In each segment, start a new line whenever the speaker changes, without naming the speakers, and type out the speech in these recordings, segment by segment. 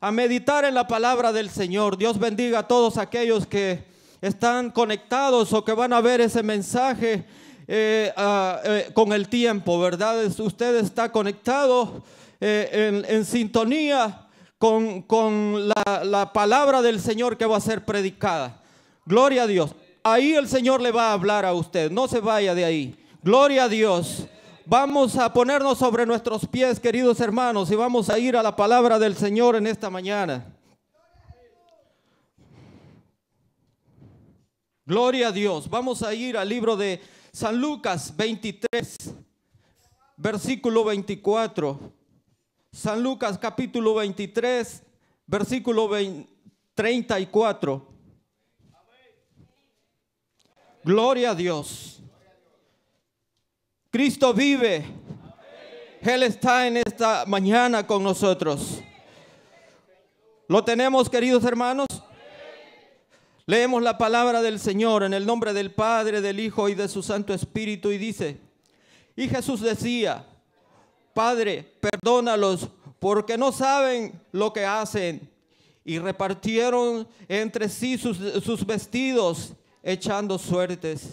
a meditar en la palabra del Señor. Dios bendiga a todos aquellos que están conectados o que van a ver ese mensaje con el tiempo, ¿verdad? Usted está conectado en sintonía con la palabra del Señor que va a ser predicada. Gloria a Dios. Ahí el Señor le va a hablar a usted. No se vaya de ahí. Gloria a Dios. Vamos a ponernos sobre nuestros pies, queridos hermanos, y vamos a ir a la palabra del Señor en esta mañana. Gloria a Dios. Vamos a ir al libro de San Lucas 23, versículo 24. San Lucas capítulo 23, versículo 34. Gloria a Dios. Cristo vive. Él está en esta mañana con nosotros. ¿Lo tenemos, queridos hermanos? Leemos la palabra del Señor en el nombre del Padre, del Hijo y de su Santo Espíritu, y dice: y Jesús decía: Padre, perdónalos, porque no saben lo que hacen. Y repartieron entre sí sus vestidos, echando suertes.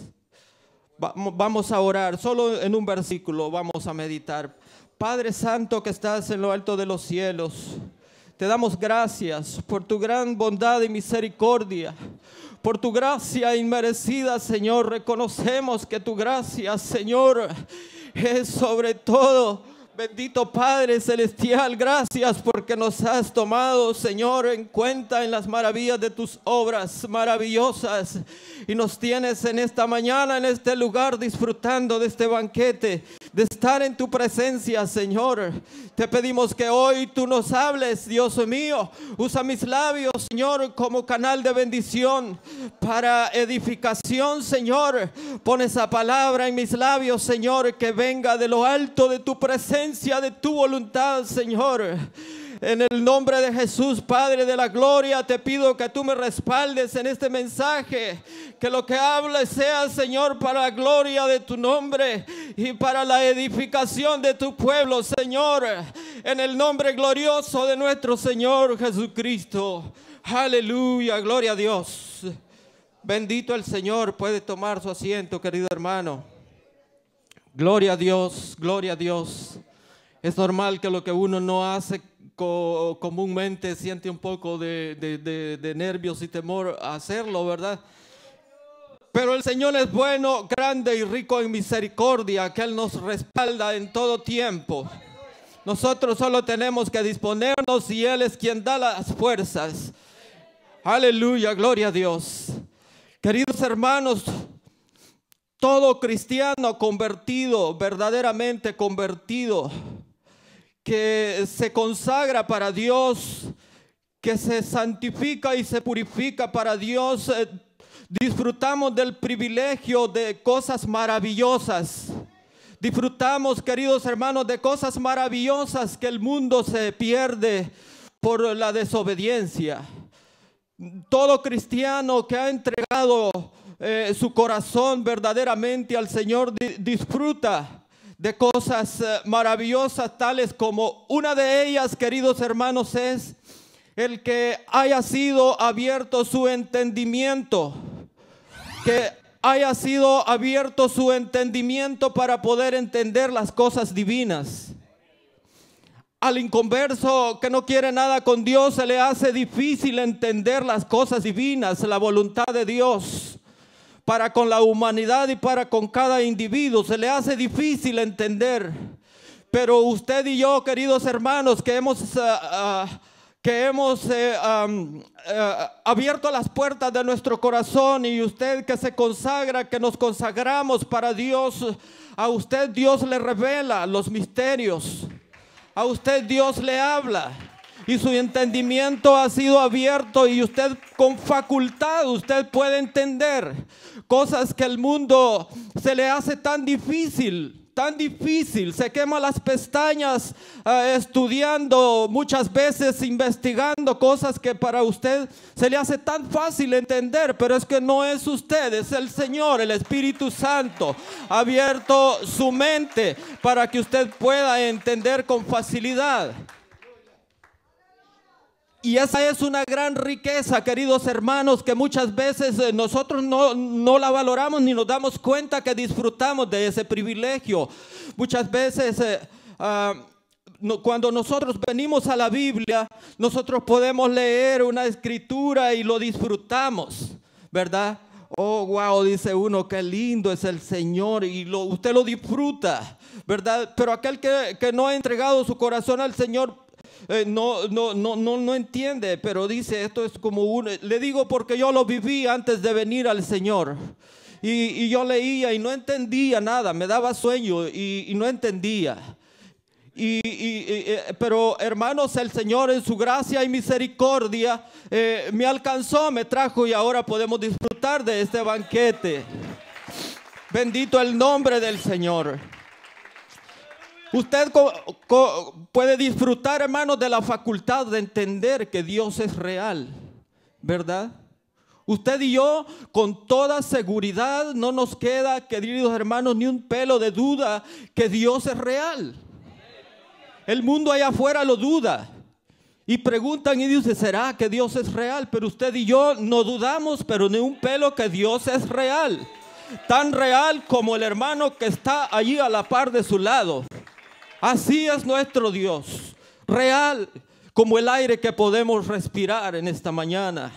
Vamos a orar, solo en un versículo vamos a meditar. Padre Santo que estás en lo alto de los cielos, te damos gracias por tu gran bondad y misericordia, por tu gracia inmerecida, Señor. Reconocemos que tu gracia, Señor, es sobre todo. Bendito Padre Celestial, gracias porque nos has tomado, Señor, en cuenta en las maravillas de tus obras maravillosas. Y nos tienes en esta mañana, en este lugar, disfrutando de este banquete, de estar en tu presencia, Señor. Te pedimos que hoy tú nos hables, Dios mío. Usa mis labios, Señor, como canal de bendición para edificación, Señor. Pon esa palabra en mis labios, Señor, que venga de lo alto de tu presencia, de tu voluntad, Señor. En el nombre de Jesús, Padre de la gloria, te pido que tú me respaldes en este mensaje, que lo que hable sea, Señor, para la gloria de tu nombre y para la edificación de tu pueblo, Señor, en el nombre glorioso de nuestro Señor Jesucristo. Aleluya, gloria a Dios. Bendito el Señor. Puede tomar su asiento, querido hermano. Gloria a Dios, gloria a Dios. Es normal que lo que uno no hace comúnmente siente un poco de nervios y temor a hacerlo, ¿verdad? Pero el Señor es bueno, grande y rico en misericordia, que Él nos respalda en todo tiempo. Nosotros solo tenemos que disponernos y Él es quien da las fuerzas. Aleluya, gloria a Dios. Queridos hermanos, todo cristiano convertido, verdaderamente convertido, que se consagra para Dios, que se santifica y se purifica para Dios, disfrutamos del privilegio de cosas maravillosas. Disfrutamos, queridos hermanos, de cosas maravillosas que el mundo se pierde por la desobediencia. Todo cristiano que ha entregado su corazón verdaderamente al Señor disfruta de cosas maravillosas, tales como una de ellas, queridos hermanos, es el que haya sido abierto su entendimiento, que haya sido abierto su entendimiento para poder entender las cosas divinas. Al inconverso que no quiere nada con Dios, se le hace difícil entender las cosas divinas, la voluntad de Dios para con la humanidad y para con cada individuo. Se le hace difícil entender. Pero usted y yo, queridos hermanos, que hemos abierto las puertas de nuestro corazón, y usted que se consagra, que nos consagramos para Dios, a usted Dios le revela los misterios. A usted Dios le habla y su entendimiento ha sido abierto, y usted con facultad usted puede entender cosas que el mundo se le hace tan difícil, se quema las pestañas estudiando, muchas veces investigando cosas que para usted se le hace tan fácil entender, pero es que no es usted, es el Señor, el Espíritu Santo ha abierto su mente para que usted pueda entender con facilidad. Y esa es una gran riqueza, queridos hermanos, que muchas veces nosotros no la valoramos ni nos damos cuenta que disfrutamos de ese privilegio. Muchas veces cuando nosotros venimos a la Biblia, nosotros podemos leer una escritura y lo disfrutamos, ¿verdad? Oh, wow, dice uno, qué lindo es el Señor, y usted lo disfruta, ¿verdad? Pero aquel que no ha entregado su corazón al Señor, no entiende, pero dice, esto es como le digo porque yo lo viví antes de venir al Señor. Y yo leía y no entendía nada, me daba sueño y no entendía. Pero hermanos, el Señor en su gracia y misericordia me alcanzó, me trajo, y ahora podemos disfrutar de este banquete. Bendito el nombre del Señor. Usted puede disfrutar, hermanos, de la facultad de entender que Dios es real, ¿verdad? Usted y yo, con toda seguridad, no nos queda, queridos hermanos, ni un pelo de duda que Dios es real. El mundo allá afuera lo duda y preguntan y dicen, ¿será que Dios es real? Pero usted y yo no dudamos, pero ni un pelo, que Dios es real. Tan real como el hermano que está allí a la par de su lado. Así es nuestro Dios, real como el aire que podemos respirar en esta mañana.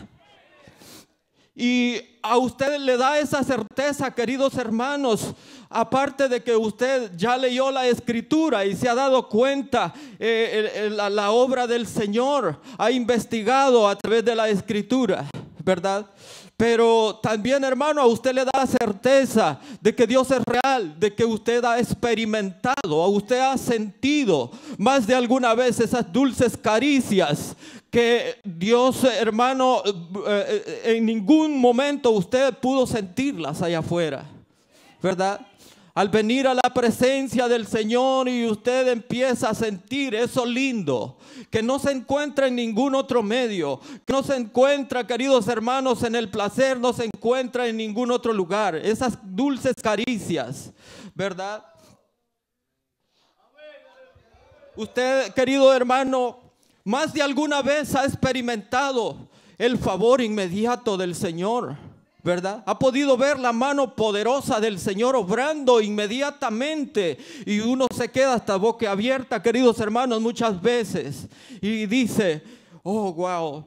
Y a usted le da esa certeza, queridos hermanos, aparte de que usted ya leyó la escritura y se ha dado cuenta la obra del Señor, ha investigado a través de la escritura, ¿verdad? Pero también, hermano, a usted le da certeza de que Dios es real, de que usted ha experimentado, a usted ha sentido más de alguna vez esas dulces caricias que Dios, hermano, en ningún momento usted pudo sentirlas allá afuera, ¿verdad? Al venir a la presencia del Señor y usted empieza a sentir eso lindo, que no se encuentra en ningún otro medio, que no se encuentra, queridos hermanos, en el placer, no se encuentra en ningún otro lugar. Esas dulces caricias, ¿verdad? Usted, querido hermano, más de alguna vez ha experimentado el favor inmediato del Señor, ¿verdad? Ha podido ver la mano poderosa del Señor obrando inmediatamente, y uno se queda hasta boca abierta, queridos hermanos, muchas veces, y dice, oh, wow,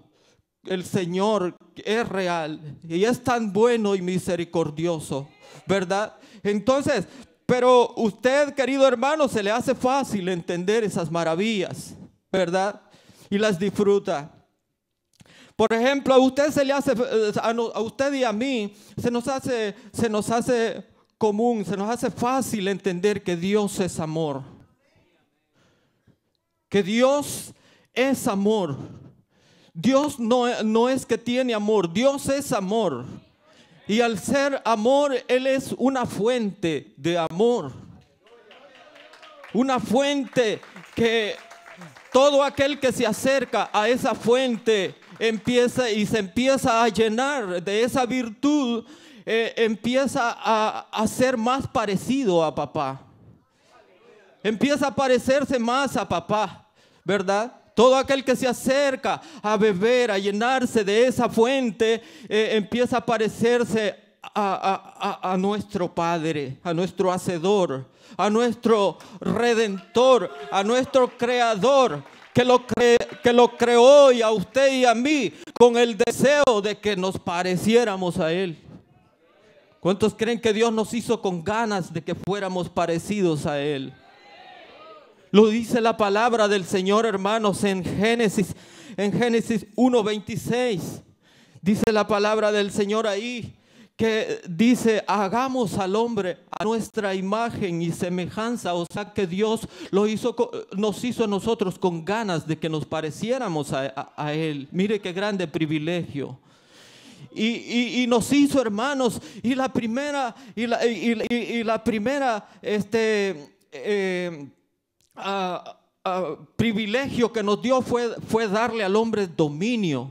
el Señor es real y es tan bueno y misericordioso, ¿verdad? Entonces, pero usted, querido hermano, se le hace fácil entender esas maravillas, ¿verdad? Y las disfruta. Por ejemplo, a usted se le hace, a usted y a mí, se nos hace común, se nos hace fácil entender que Dios es amor. Que Dios es amor. Dios no es que tiene amor, Dios es amor. Y al ser amor, Él es una fuente de amor. Una fuente que todo aquel que se acerca a esa fuente se empieza a llenar de esa virtud, empieza a ser más parecido a papá. Empieza a parecerse más a papá, ¿verdad? Todo aquel que se acerca a beber, a llenarse de esa fuente, empieza a parecerse a nuestro Padre, a nuestro Hacedor, a nuestro Redentor, a nuestro Creador, que lo creó, y a usted y a mí, con el deseo de que nos pareciéramos a Él. ¿Cuántos creen que Dios nos hizo con ganas de que fuéramos parecidos a Él? Lo dice la palabra del Señor, hermanos, en Génesis 1:26. Dice la palabra del Señor ahí, que dice, hagamos al hombre a nuestra imagen y semejanza. O sea que Dios nos hizo a nosotros con ganas de que nos pareciéramos a Él. Mire qué grande privilegio. Y nos hizo, hermanos, y la primera privilegio que nos dio fue darle al hombre dominio.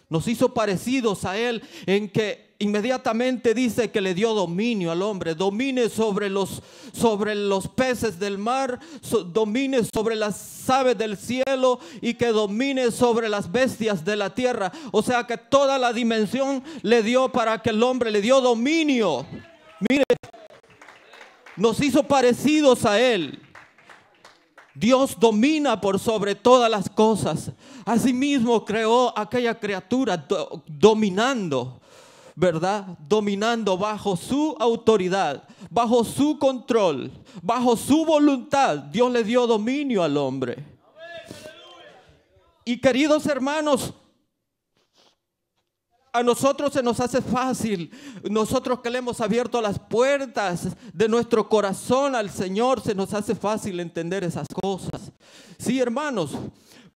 Nos hizo parecidos a Él en que inmediatamente dice que le dio dominio al hombre. Domine sobre los peces del mar, domine sobre las aves del cielo y que domine sobre las bestias de la tierra. O sea que toda la dimensión le dio para que el hombre le dio dominio. Mire, nos hizo parecidos a Él. Dios domina por sobre todas las cosas. Asimismo creó aquella criatura dominando, ¿verdad? Dominando bajo su autoridad, bajo su control, bajo su voluntad. Dios le dio dominio al hombre. Y queridos hermanos, a nosotros se nos hace fácil, nosotros que le hemos abierto las puertas de nuestro corazón al Señor, se nos hace fácil entender esas cosas. Sí, hermanos,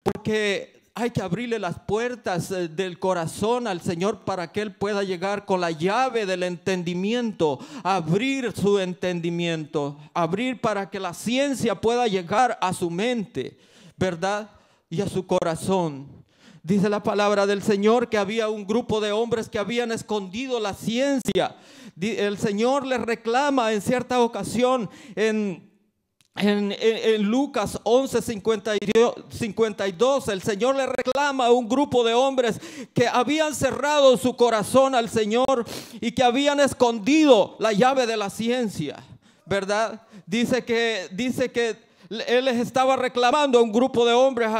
porque hay que abrirle las puertas del corazón al Señor para que Él pueda llegar con la llave del entendimiento, abrir su entendimiento, abrir para que la ciencia pueda llegar a su mente, ¿verdad? Y a su corazón. Dice la palabra del Señor que había un grupo de hombres que habían escondido la ciencia. El Señor les reclama en cierta ocasión en Lucas 11:52, el Señor le reclama a un grupo de hombres que habían cerrado su corazón al Señor y que habían escondido la llave de la ciencia, ¿verdad? Dice que Él les estaba reclamando a un grupo de hombres,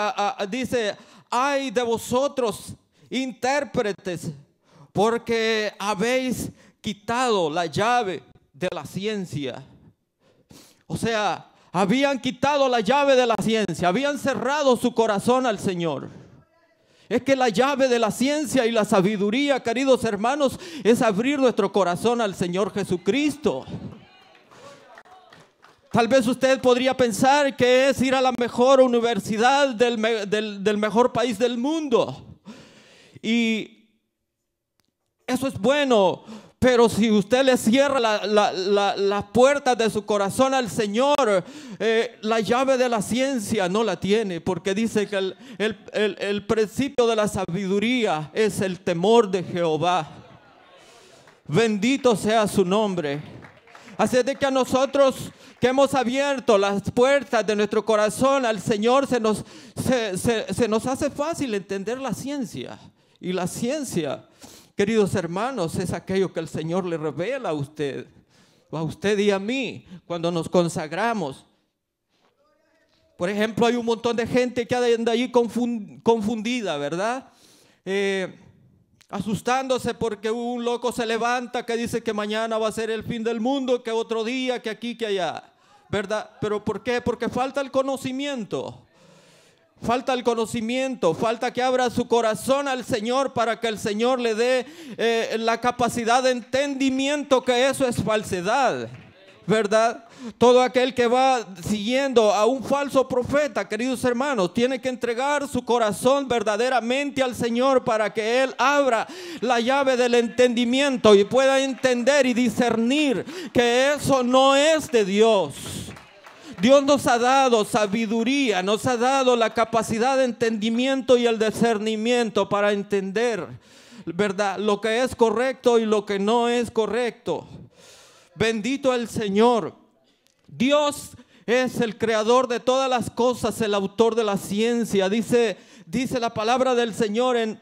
dice: ay de vosotros, intérpretes, porque habéis quitado la llave de la ciencia. O sea, habían quitado la llave de la ciencia, habían cerrado su corazón al Señor. Es que la llave de la ciencia y la sabiduría, queridos hermanos, es abrir nuestro corazón al Señor Jesucristo. Tal vez usted podría pensar que es ir a la mejor universidad del mejor país del mundo. Y eso es bueno, pero si usted le cierra las puertas de su corazón al Señor, la llave de la ciencia no la tiene, porque dice que el principio de la sabiduría es el temor de Jehová. Bendito sea su nombre. Así es de que a nosotros que hemos abierto las puertas de nuestro corazón al Señor, se nos hace fácil entender la ciencia. Y la ciencia, queridos hermanos, es aquello que el Señor le revela a usted y a mí, cuando nos consagramos. Por ejemplo, hay un montón de gente que anda ahí confundida, ¿verdad? Asustándose porque un loco se levanta que dice que mañana va a ser el fin del mundo, que otro día, que aquí, que allá, ¿verdad? ¿Pero por qué? Porque falta el conocimiento. Falta el conocimiento, falta que abra su corazón al Señor para que el Señor le dé la capacidad de entendimiento que eso es falsedad, ¿verdad? Todo aquel que va siguiendo a un falso profeta, queridos hermanos, tiene que entregar su corazón verdaderamente al Señor para que Él abra la llave del entendimiento y pueda entender y discernir que eso no es de Dios. Dios nos ha dado sabiduría, nos ha dado la capacidad de entendimiento y el discernimiento para entender, ¿verdad?, lo que es correcto y lo que no es correcto. Bendito el Señor. Dios es el creador de todas las cosas, el autor de la ciencia. Dice la palabra del Señor en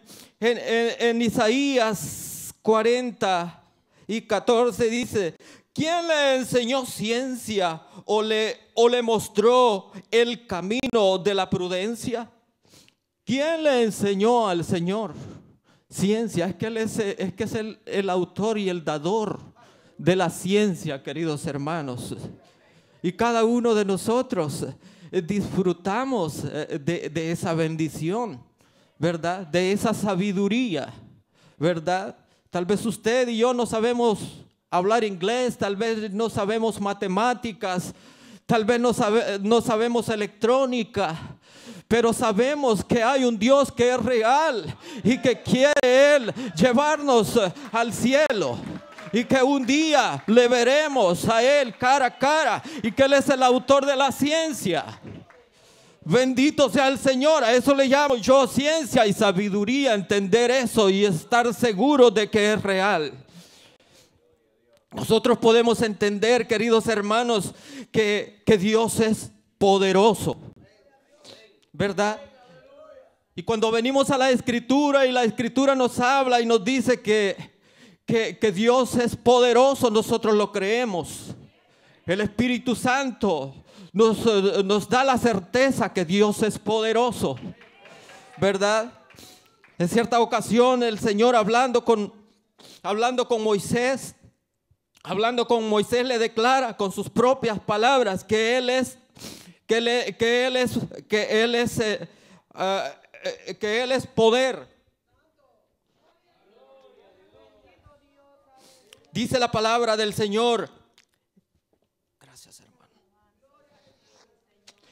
Isaías 40:14, dice: ¿quién le enseñó ciencia o le mostró el camino de la prudencia? ¿Quién le enseñó al Señor ciencia? Es que Él es el autor y el dador de la ciencia, queridos hermanos. Y cada uno de nosotros disfrutamos de esa bendición, ¿verdad? De esa sabiduría, ¿verdad? Tal vez usted y yo no sabemos hablar inglés, tal vez no sabemos matemáticas, tal vez no sabemos electrónica, pero sabemos que hay un Dios que es real y que quiere Él llevarnos al cielo. Y que un día le veremos a Él cara a cara y que Él es el autor de la ciencia. Bendito sea el Señor. A eso le llamo yo ciencia y sabiduría, entender eso y estar seguro de que es real. Nosotros podemos entender, queridos hermanos, que Dios es poderoso, ¿verdad? Y cuando venimos a la Escritura y la Escritura nos habla y nos dice que Dios es poderoso, nosotros lo creemos. El Espíritu Santo nos da la certeza que Dios es poderoso, ¿verdad? En cierta ocasión el Señor hablando con Moisés, le declara con sus propias palabras que Él es poder. Dice la palabra del Señor. Gracias, hermano.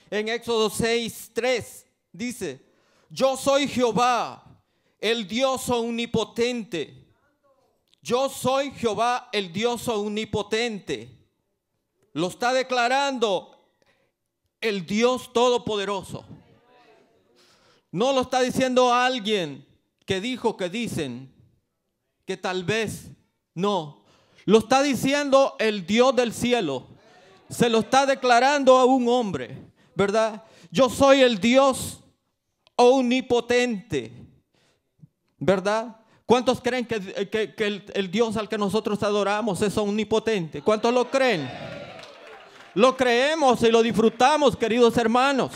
En Éxodo 6:3 dice: yo soy Jehová, el Dios omnipotente. Yo soy Jehová, el Dios omnipotente. Lo está declarando el Dios todopoderoso. No lo está diciendo alguien que dijo que dicen, que tal vez no. Lo está diciendo el Dios del cielo. Se lo está declarando a un hombre, ¿verdad? Yo soy el Dios omnipotente, ¿verdad? ¿Cuántos creen que el Dios al que nosotros adoramos es omnipotente? ¿Cuántos lo creen? Lo creemos y lo disfrutamos, queridos hermanos.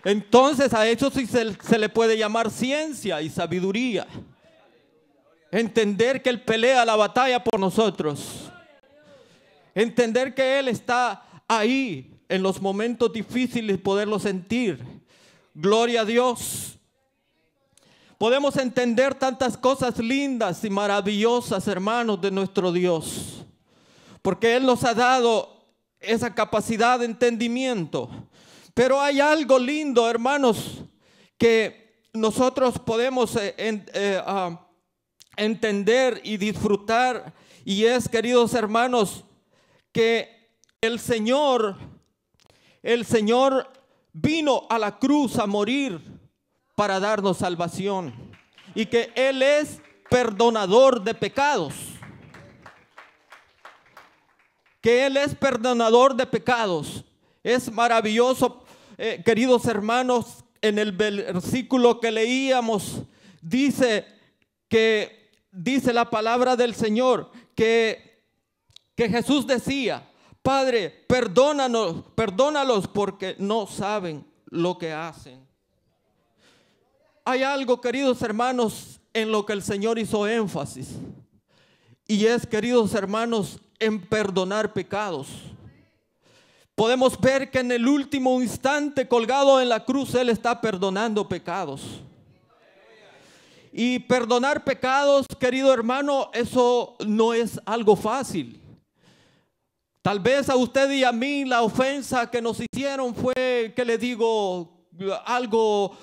Entonces a eso sí se le puede llamar ciencia y sabiduría. Entender que Él pelea la batalla por nosotros. Entender que Él está ahí en los momentos difíciles, poderlo sentir. Gloria a Dios. Podemos entender tantas cosas lindas y maravillosas, hermanos, de nuestro Dios. Porque Él nos ha dado esa capacidad de entendimiento. Pero hay algo lindo, hermanos, que nosotros podemos entender y disfrutar. Y es, queridos hermanos, que el Señor vino a la cruz a morir para darnos salvación, y que Él es perdonador de pecados. Que Él es perdonador de pecados. Es maravilloso, queridos hermanos, en el versículo que leíamos, dice la palabra del Señor, que Jesús decía: Padre, perdónalos porque no saben lo que hacen. Hay algo, queridos hermanos, en lo que el Señor hizo énfasis. Y es, queridos hermanos, en perdonar pecados. Podemos ver que en el último instante colgado en la cruz, Él está perdonando pecados. Y perdonar pecados, querido hermano, eso no es algo fácil. Tal vez a usted y a mí la ofensa que nos hicieron fue, que le digo, algo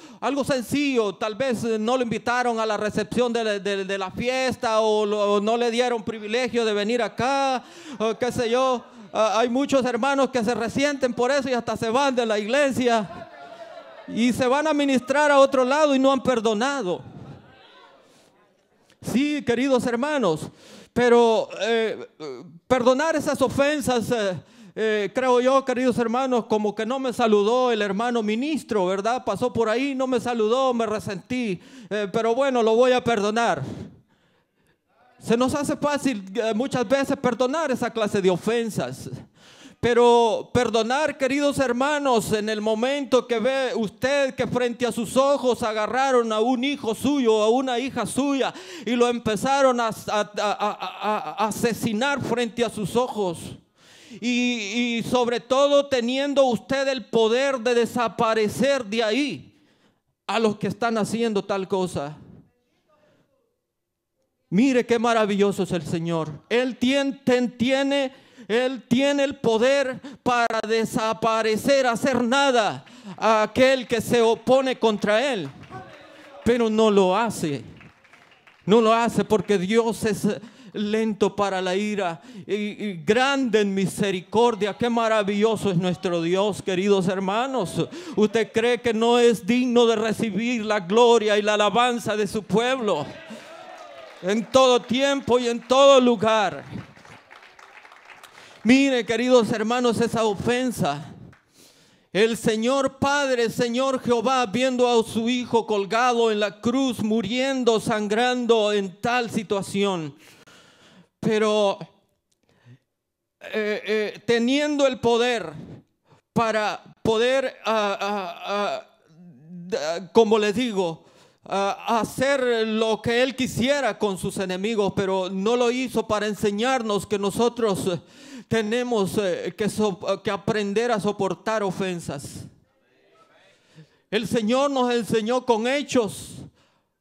sencillo. Tal vez no lo invitaron a la recepción de la fiesta, o no le dieron privilegio de venir acá, o qué sé yo. Hay muchos hermanos que se resienten por eso y hasta se van de la iglesia y se van a ministrar a otro lado y no han perdonado. Sí, queridos hermanos, pero perdonar esas ofensas, creo yo, queridos hermanos, como que no me saludó el hermano ministro, ¿verdad? Pasó por ahí, no me saludó, me resentí, pero bueno, lo voy a perdonar. Se nos hace fácil muchas veces perdonar esa clase de ofensas. Pero perdonar, queridos hermanos, en el momento que ve usted que frente a sus ojos agarraron a un hijo suyo, a una hija suya, y lo empezaron a asesinar frente a sus ojos. Y sobre todo teniendo usted el poder de desaparecer de ahí a los que están haciendo tal cosa. Mire qué maravilloso es el Señor. Él tiene el poder para desaparecer, hacer nada a aquel que se opone contra Él. Pero no lo hace. No lo hace porque Dios lento para la ira y grande en misericordia. Qué maravilloso es nuestro Dios, queridos hermanos. ¿Usted cree que no es digno de recibir la gloria y la alabanza de su pueblo en todo tiempo y en todo lugar? Mire, queridos hermanos, esa ofensa. El Señor Padre, el Señor Jehová, viendo a su Hijo colgado en la cruz, muriendo, sangrando en tal situación, pero teniendo el poder para poder, como les digo, hacer lo que Él quisiera con sus enemigos, pero no lo hizo para enseñarnos que nosotros tenemos que aprender a soportar ofensas. El Señor nos enseñó con hechos,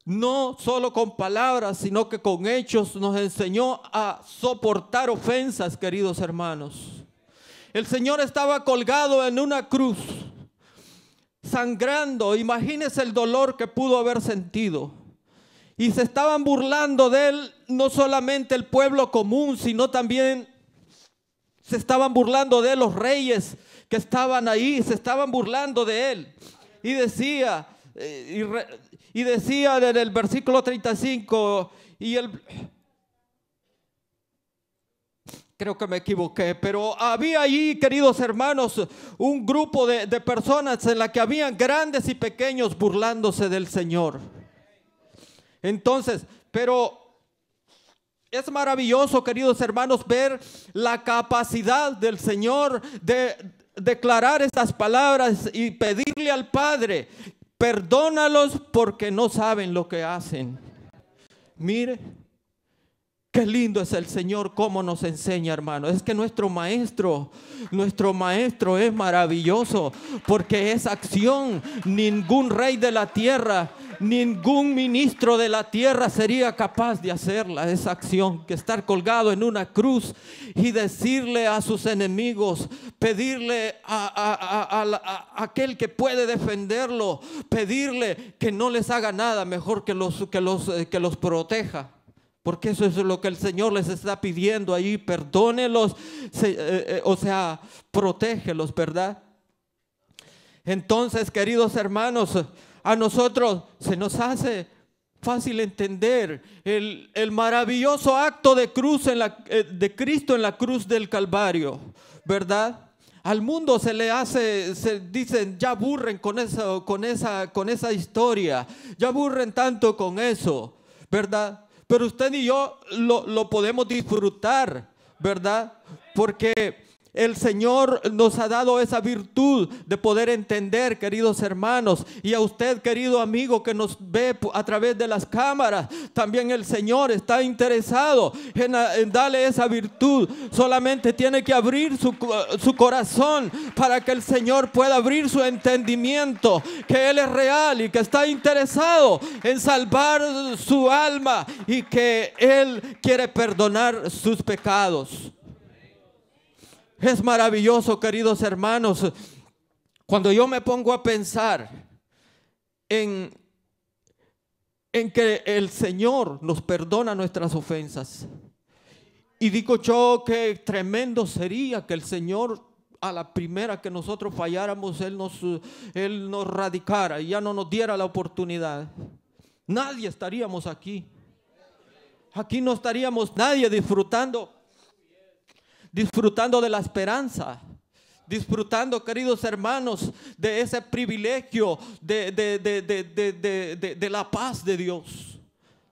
no solo con palabras, sino que con hechos nos enseñó a soportar ofensas, queridos hermanos. El Señor estaba colgado en una cruz, sangrando. Imagínense el dolor que pudo haber sentido. Y se estaban burlando de Él, no solamente el pueblo común, sino también se estaban burlando de Él los reyes que estaban ahí, se estaban burlando de Él. Y decía en el versículo 35, creo que me equivoqué, pero había allí, queridos hermanos, un grupo de personas en la que habían grandes y pequeños burlándose del Señor. Entonces, pero es maravilloso, queridos hermanos, ver la capacidad del Señor de declarar estas palabras y pedirle al Padre: perdónalos porque no saben lo que hacen. Mire, qué lindo es el Señor, cómo nos enseña, hermano. Es que nuestro maestro es maravilloso, porque esa acción ningún rey de la tierra, ningún ministro de la tierra sería capaz de hacerla. Esa acción, que estar colgado en una cruz y decirle a sus enemigos, pedirle a aquel que puede defenderlo, pedirle que no les haga nada, mejor que los proteja. Porque eso es lo que el Señor les está pidiendo ahí: perdónelos, o sea, protégelos, ¿verdad? Entonces, queridos hermanos, a nosotros se nos hace fácil entender el maravilloso acto de Cristo en la cruz del Calvario, ¿verdad? Al mundo se le hace, se dicen, ya aburren con esa historia, ya aburren tanto con eso, ¿verdad? Pero usted y yo lo podemos disfrutar, ¿verdad? Porque el Señor nos ha dado esa virtud de poder entender, queridos hermanos. Y a usted, querido amigo que nos ve a través de las cámaras, también el Señor está interesado en darle esa virtud. Solamente tiene que abrir su corazón para que el Señor pueda abrir su entendimiento, que Él es real y que está interesado en salvar su alma y que Él quiere perdonar sus pecados. Es maravilloso, queridos hermanos, cuando yo me pongo a pensar en que el Señor nos perdona nuestras ofensas. Y digo yo, qué tremendo sería que el Señor, a la primera que nosotros falláramos, Él nos radicara y ya no nos diera la oportunidad. Nadie estaríamos aquí. Aquí no estaríamos nadie disfrutando de la esperanza, disfrutando, queridos hermanos, de ese privilegio de la paz de Dios.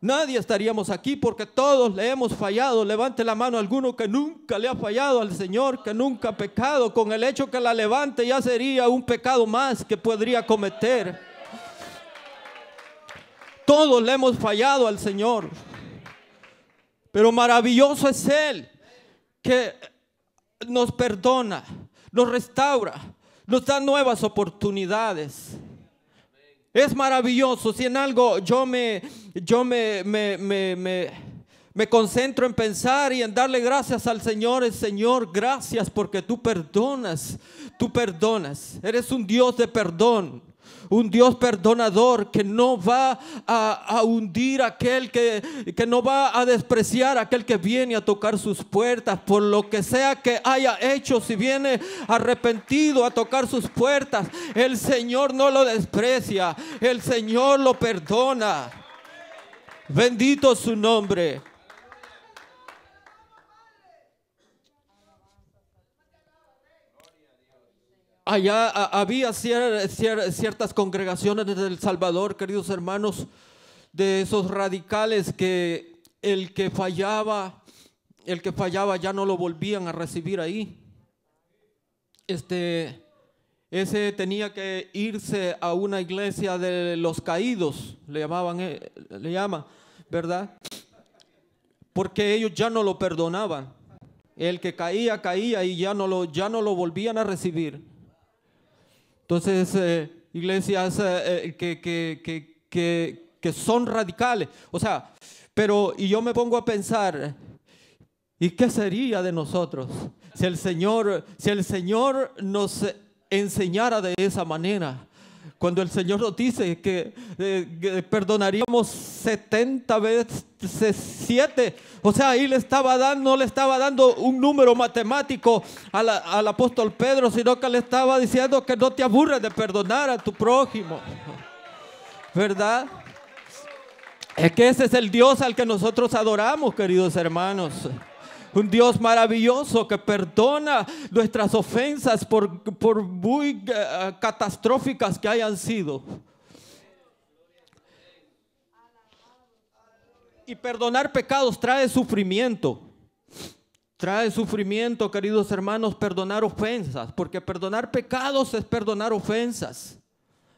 Nadie estaríamos aquí porque todos le hemos fallado. Levante la mano alguno que nunca le ha fallado al Señor, que nunca ha pecado. Con el hecho que la levante ya sería un pecado más que podría cometer. Todos le hemos fallado al Señor, pero maravilloso es Él, que nos perdona, nos restaura, nos da nuevas oportunidades. Es maravilloso. Si en algo yo me concentro en pensar y en darle gracias al Señor, es: Señor, gracias porque tú perdonas, eres un Dios de perdón. Un Dios perdonador que no va a hundir a aquel que no va a despreciar a aquel que viene a tocar sus puertas por lo que sea que haya hecho. Si viene arrepentido a tocar sus puertas, el Señor no lo desprecia, el Señor lo perdona. Bendito su nombre. Allá había ciertas congregaciones en El Salvador, queridos hermanos, de esos radicales que el que fallaba ya no lo volvían a recibir ahí. Ese tenía que irse a una iglesia de los caídos, le llaman, ¿verdad? Porque ellos ya no lo perdonaban. El que caía y ya no lo volvían a recibir. Entonces, iglesias que son radicales, o sea, y yo me pongo a pensar, ¿y qué sería de nosotros si el Señor nos enseñara de esa manera? Cuando el Señor nos dice que perdonaríamos 70 veces 7, o sea, ahí no le estaba dando un número matemático al apóstol Pedro, sino que le estaba diciendo que no te aburres de perdonar a tu prójimo, ¿verdad? Es que ese es el Dios al que nosotros adoramos, queridos hermanos. Un Dios maravilloso que perdona nuestras ofensas por muy catastróficas que hayan sido. Y perdonar pecados trae sufrimiento. Trae sufrimiento, queridos hermanos, perdonar ofensas. Porque perdonar pecados es perdonar ofensas,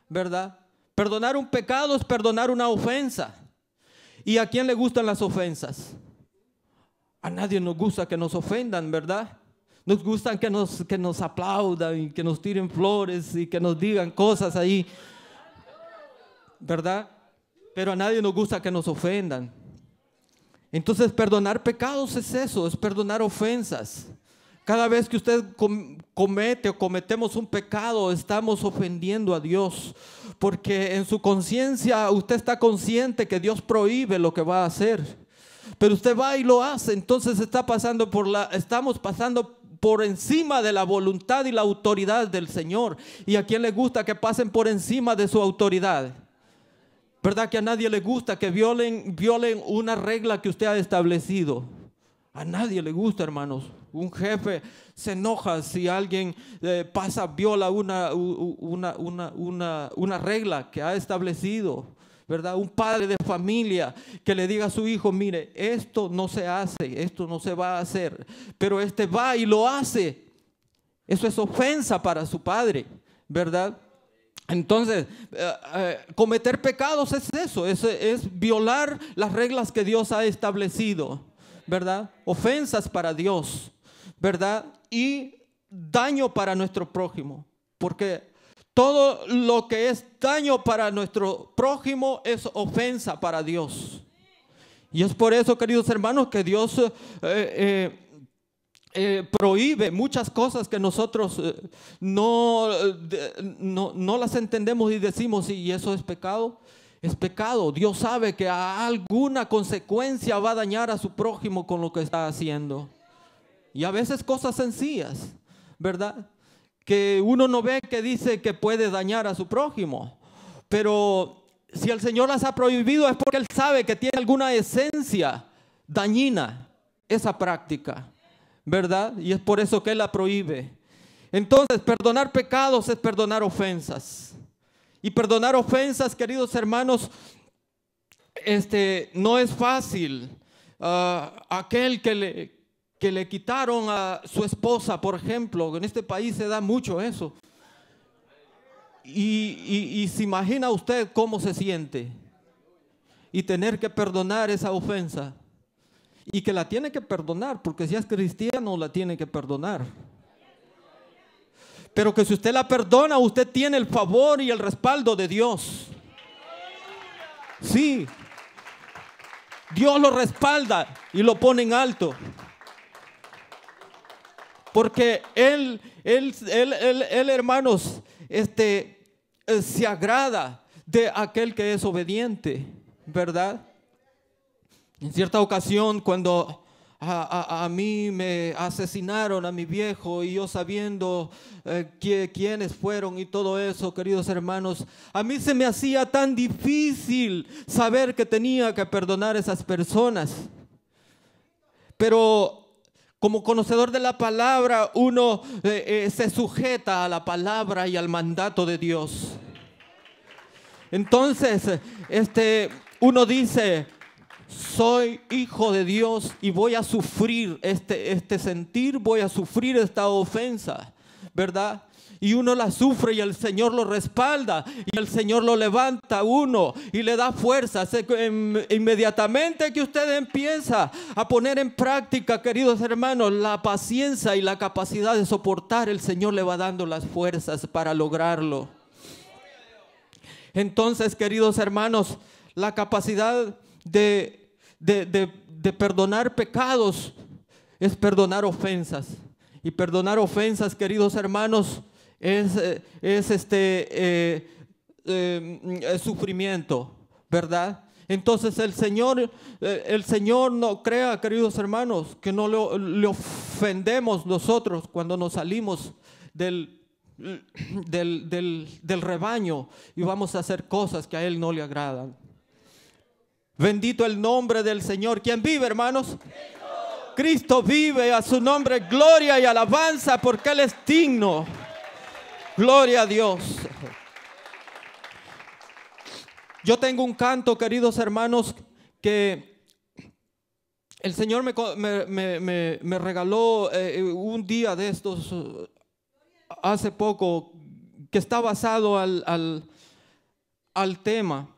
¿verdad? Perdonar un pecado es perdonar una ofensa. ¿Y a quién le gustan las ofensas? A nadie nos gusta que nos ofendan, ¿verdad? Nos gustan que nos aplaudan y que nos tiren flores y que nos digan cosas ahí, ¿verdad? Pero a nadie nos gusta que nos ofendan. Entonces, perdonar pecados es eso, es perdonar ofensas. Cada vez que usted comete o cometemos un pecado, estamos ofendiendo a Dios, porque en su conciencia usted está consciente que Dios prohíbe lo que va a hacer. Pero usted va y lo hace, entonces estamos pasando por encima de la voluntad y la autoridad del Señor. ¿Y a quién le gusta que pasen por encima de su autoridad? ¿Verdad que a nadie le gusta que violen una regla que usted ha establecido? A nadie le gusta, hermanos. Un jefe se enoja si alguien viola una regla que ha establecido, ¿verdad? Un padre de familia que le diga a su hijo, mire, esto no se hace, esto no se va a hacer, pero va y lo hace. Eso es ofensa para su padre, ¿verdad? Entonces, cometer pecados es eso, es violar las reglas que Dios ha establecido, ¿verdad? Ofensas para Dios, ¿verdad? Y daño para nuestro prójimo, porque todo lo que es daño para nuestro prójimo es ofensa para Dios. Y es por eso, queridos hermanos, que Dios prohíbe muchas cosas que nosotros no las entendemos y decimos, y eso es pecado. Es pecado. Dios sabe que a alguna consecuencia va a dañar a su prójimo con lo que está haciendo. Y a veces cosas sencillas, ¿verdad? Que uno no ve, que dice que puede dañar a su prójimo. Pero si el Señor las ha prohibido es porque Él sabe que tiene alguna esencia dañina esa práctica, ¿verdad? Y es por eso que Él la prohíbe. Entonces, perdonar pecados es perdonar ofensas. Y perdonar ofensas, queridos hermanos, no es fácil. Aquel que le quitaron a su esposa, por ejemplo, en este país se da mucho eso. Y se imagina usted cómo se siente. Y tener que perdonar esa ofensa. Y que la tiene que perdonar, porque si es cristiano la tiene que perdonar. Pero que si usted la perdona, usted tiene el favor y el respaldo de Dios. Sí. Dios lo respalda y lo pone en alto. Porque él, hermanos, se agrada de aquel que es obediente, ¿verdad? En cierta ocasión, cuando a mí me asesinaron a mi viejo y yo sabiendo quiénes fueron y todo eso, queridos hermanos, a mí se me hacía tan difícil saber que tenía que perdonar a esas personas. Pero como conocedor de la palabra, uno se sujeta a la palabra y al mandato de Dios. Entonces, uno dice: soy hijo de Dios y voy a sufrir este sentir, voy a sufrir esta ofensa, ¿verdad? Y uno la sufre y el Señor lo respalda y el Señor lo levanta a uno y le da fuerzas. Inmediatamente que usted empieza a poner en práctica, queridos hermanos, la paciencia y la capacidad de soportar, el Señor le va dando las fuerzas para lograrlo. Entonces, queridos hermanos, la capacidad de perdonar pecados es perdonar ofensas. Y perdonar ofensas, queridos hermanos, es sufrimiento, ¿verdad? Entonces el Señor no crea, queridos hermanos, que no le ofendemos nosotros cuando nos salimos del rebaño y vamos a hacer cosas que a Él no le agradan. Bendito el nombre del Señor. ¿Quién vive, hermanos? Cristo vive, a su nombre gloria y alabanza, porque Él es digno. Gloria a Dios. Yo tengo un canto, queridos hermanos, que el Señor me regaló un día de estos, hace poco, que está basado al tema.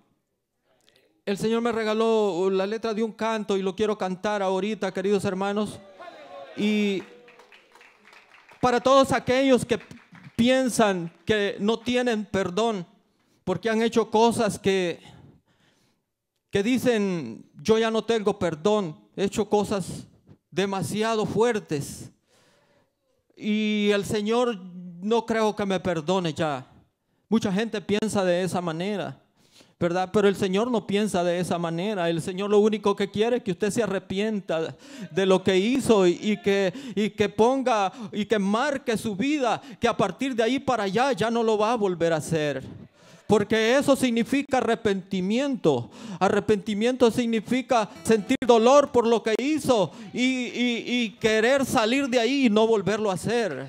El Señor me regaló la letra de un canto y lo quiero cantar ahorita, queridos hermanos. Y para todos aquellos que piensan que no tienen perdón porque han hecho cosas que dicen: yo ya no tengo perdón, he hecho cosas demasiado fuertes y el Señor no creo que me perdone ya. Mucha gente piensa de esa manera, ¿verdad? Pero el Señor no piensa de esa manera. El Señor lo único que quiere es que usted se arrepienta de lo que hizo y que ponga y que marque su vida, que a partir de ahí para allá ya no lo va a volver a hacer. Porque eso significa arrepentimiento. Arrepentimiento significa sentir dolor por lo que hizo y querer salir de ahí y no volverlo a hacer.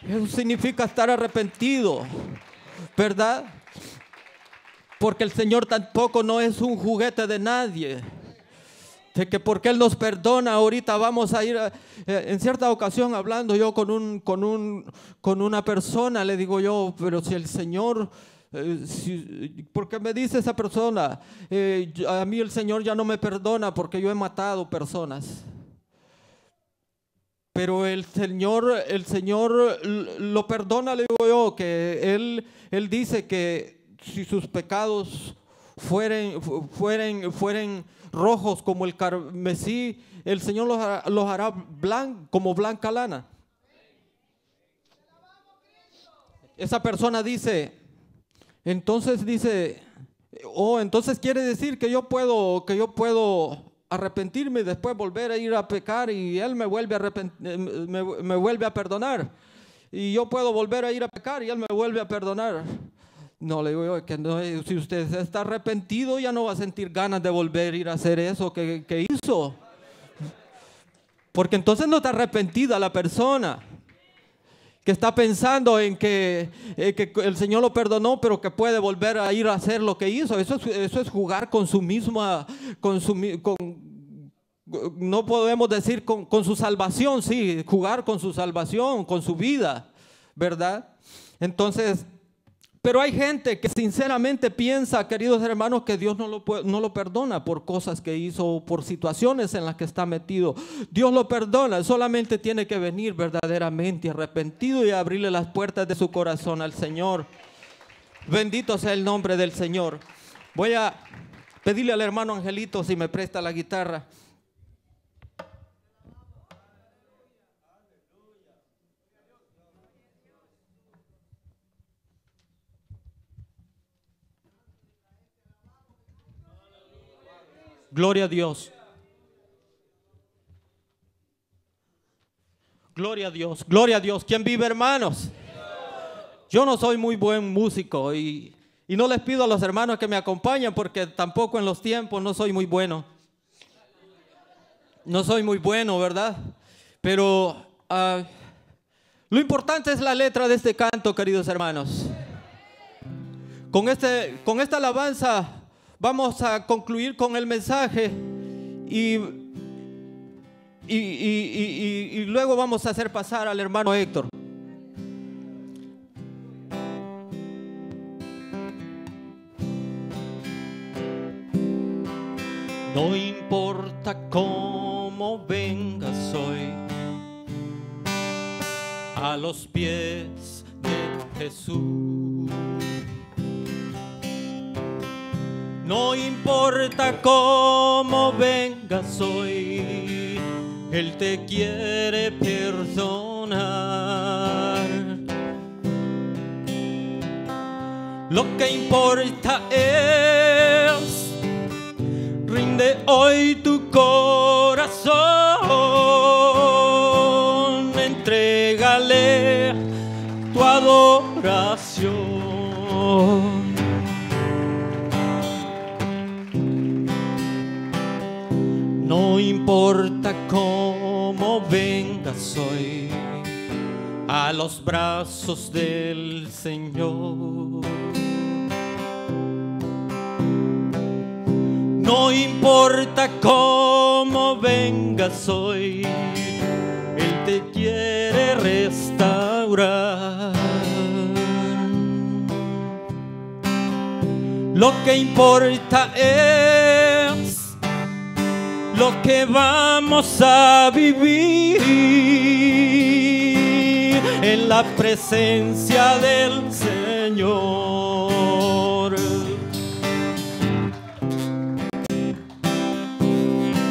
Eso significa estar arrepentido, ¿verdad? Porque el Señor tampoco no es un juguete de nadie. De que porque Él nos perdona, ahorita vamos a ir en cierta ocasión hablando yo con una persona, le digo yo: pero si el Señor, ¿por qué me dice esa persona? A mí el Señor ya no me perdona porque yo he matado personas. Pero el Señor lo perdona, le digo yo, que Él dice que si sus pecados fueren rojos como el carmesí, el Señor los hará como blanca lana. Esa persona dice, entonces quiere decir que yo puedo arrepentirme y después volver a ir a pecar y Él me vuelve a perdonar. Y yo puedo volver a ir a pecar y Él me vuelve a perdonar. No, le digo yo que no, si usted está arrepentido ya no va a sentir ganas de volver a ir a hacer eso que hizo. Porque entonces no está arrepentida la persona que está pensando en que el Señor lo perdonó, pero que puede volver a ir a hacer lo que hizo. Eso es jugar con su misma, no podemos decir con su salvación, sí, jugar con su salvación, con su vida, ¿verdad? Entonces, pero hay gente que sinceramente piensa, queridos hermanos, que Dios no lo perdona por cosas que hizo, por situaciones en las que está metido. Dios lo perdona, solamente tiene que venir verdaderamente arrepentido y abrirle las puertas de su corazón al Señor. Bendito sea el nombre del Señor. Voy a pedirle al hermano Angelito si me presta la guitarra. Gloria a Dios. Gloria a Dios, gloria a Dios. ¿Quién vive, hermanos? Yo no soy muy buen músico y no les pido a los hermanos que me acompañen porque tampoco en los tiempos no soy muy bueno. No soy muy bueno, ¿verdad? Pero lo importante es la letra de este canto, queridos hermanos. Con esta alabanza vamos a concluir con el mensaje y luego vamos a hacer pasar al hermano Héctor. No importa cómo vengas hoy a los pies de Jesús. No importa cómo vengas hoy, Él te quiere perdonar. Lo que importa es, rinde hoy tu corazón, entrégale tu adoración. No importa cómo vengas hoy a los brazos del Señor. No importa cómo vengas hoy, Él te quiere restaurar. Lo que importa es lo que vamos a vivir en la presencia del Señor.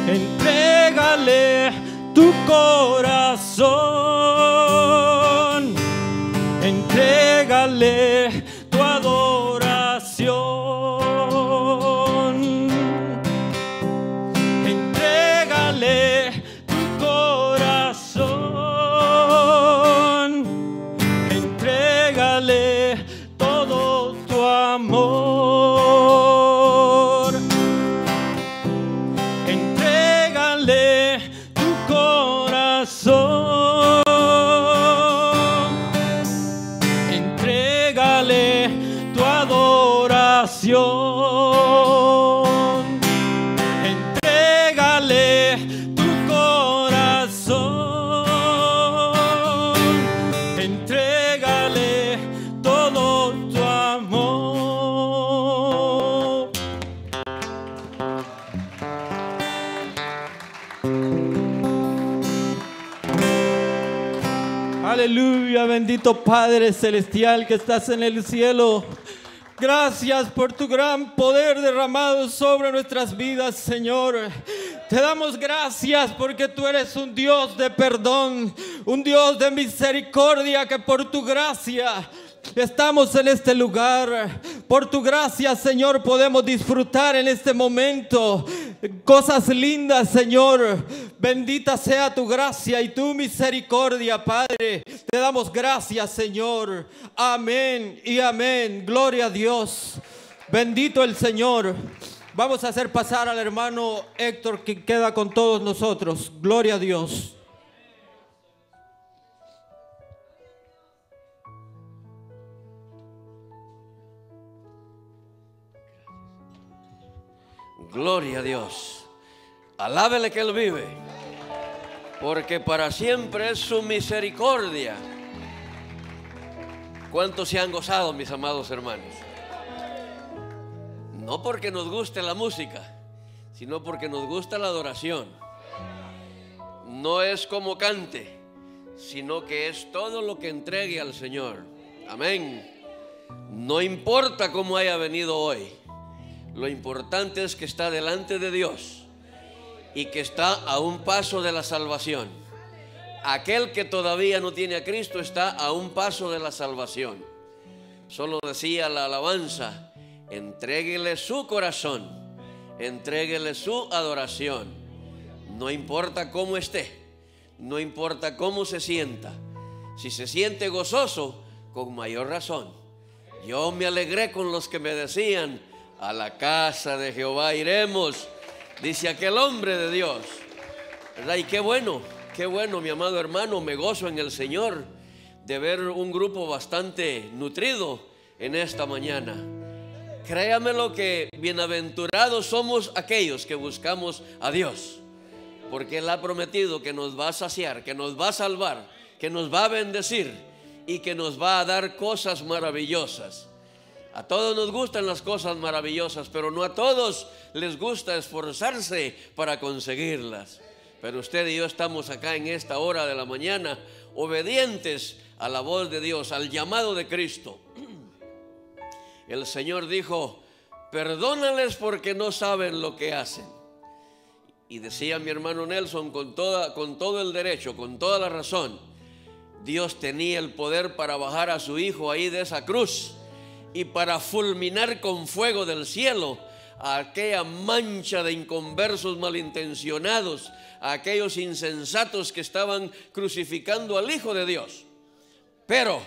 Entrégale tu corazón, entrégale tu adoración. Todo tu amor, entrégale tu corazón, entrégale tu adoración, entrégale tu corazón, entrégale todo tu amor. Aleluya, bendito Padre Celestial que estás en el cielo. Gracias por tu gran poder derramado sobre nuestras vidas, Señor. Te damos gracias porque tú eres un Dios de perdón, un Dios de misericordia, que por tu gracia estamos en este lugar. Por tu gracia, Señor, podemos disfrutar en este momento cosas lindas, Señor. Bendita sea tu gracia y tu misericordia, Padre. Te damos gracias, Señor. Amén y amén. Gloria a Dios. Bendito el Señor. Vamos a hacer pasar al hermano Héctor, que queda con todos nosotros. Gloria a Dios.
Gloria a Dios. Alábele que Él vive, porque para siempre es su misericordia. ¿Cuántos se han gozado, mis amados hermanos? No porque nos guste la música, sino porque nos gusta la adoración. No es como cante, sino que es todo lo que entregue al Señor. Amén. No importa cómo haya venido hoy, lo importante es que está delante de Dios y que está a un paso de la salvación. Aquel que todavía no tiene a Cristo está a un paso de la salvación. Solo decía la alabanza: entréguele su corazón, entréguele su adoración. No importa cómo esté, no importa cómo se sienta. Si se siente gozoso, con mayor razón. Yo me alegré con los que me decían: a la casa de Jehová iremos, dice aquel hombre de Dios, ¿verdad? Y qué bueno, mi amado hermano, me gozo en el Señor de ver un grupo bastante nutrido en esta mañana. Créame lo que bienaventurados somos aquellos que buscamos a Dios, porque Él ha prometido que nos va a saciar, que nos va a salvar, que nos va a bendecir y que nos va a dar cosas maravillosas. A todos nos gustan las cosas maravillosas, pero no a todos les gusta esforzarse para conseguirlas. Pero usted y yo estamos acá en esta hora de la mañana, obedientes a la voz de Dios, al llamado de Cristo. El Señor dijo: perdónales porque no saben lo que hacen. Y decía mi hermano Nelson con todo el derecho, con toda la razón, Dios tenía el poder para bajar a su Hijo ahí de esa cruz y para fulminar con fuego del cielo a aquella mancha de inconversos malintencionados, a aquellos insensatos que estaban crucificando al Hijo de Dios. Pero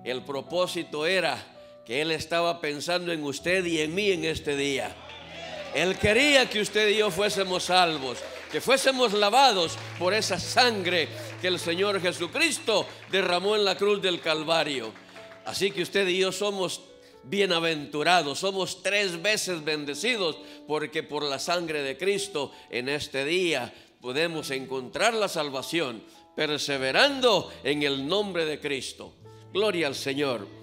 el propósito era que Él estaba pensando en usted y en mí en este día. Él quería que usted y yo fuésemos salvos, que fuésemos lavados por esa sangre que el Señor Jesucristo derramó en la cruz del Calvario. Así que usted y yo somos bienaventurados, somos 3 veces bendecidos, porque por la sangre de Cristo en este día podemos encontrar la salvación, perseverando en el nombre de Cristo. Gloria al Señor.